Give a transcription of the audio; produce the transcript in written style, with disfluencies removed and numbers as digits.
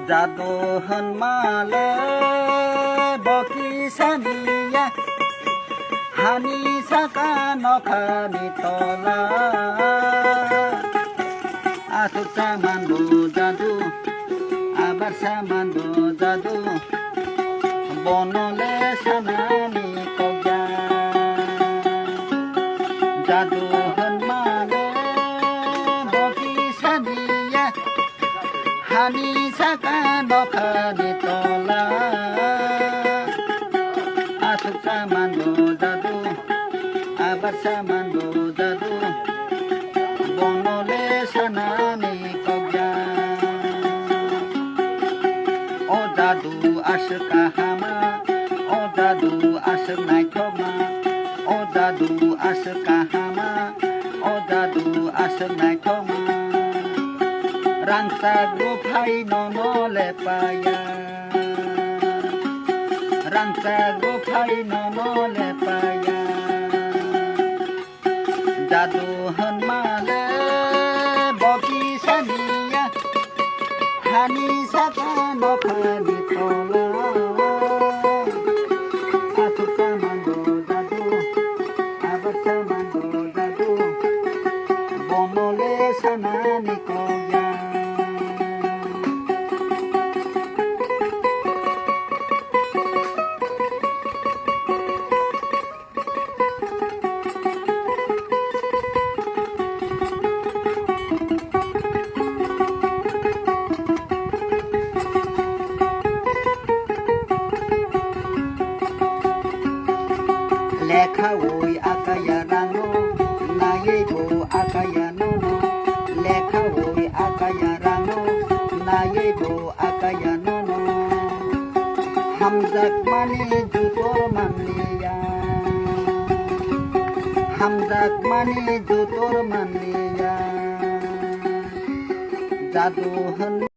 জাদু হনমালে বকি সানিয়া হানি সাকা নখানি তলা আথুক সামানবো জাদু আবার সামানবো জাদু বনলে সানানি কগা জাদু হনমালে বকি সানিয়া হানি সাকা নখানি তলা আথুক সামানবো জাদু আবার সামানবো জাদু বনলে সানানি কগা ও জাদু আশক কাহামা ও জাদু আশক নাইথমা ও জাদু আশক কাহামা ও জাদু আশক নাইথমা রাংসা গ্রুপাই ননলে পায়া রাংসা গ্রুপাই ননলে পায়া জাদু হনমালে বকি সানিয়া হানি সাকা নখানি তলা আথুক সামানবো জাদু আবার সামানবো জাদু বনলে সানানি কগা লেখা ওই আকায়া রানো নাইবো আকায়া নোনো লেখা ওই আকায়া রানো নাইবো আকায়া নোনো হামজাক মানে জুতোর মানলিয়া হামজাক মানে জুতোর মানলিয়া জাদু হন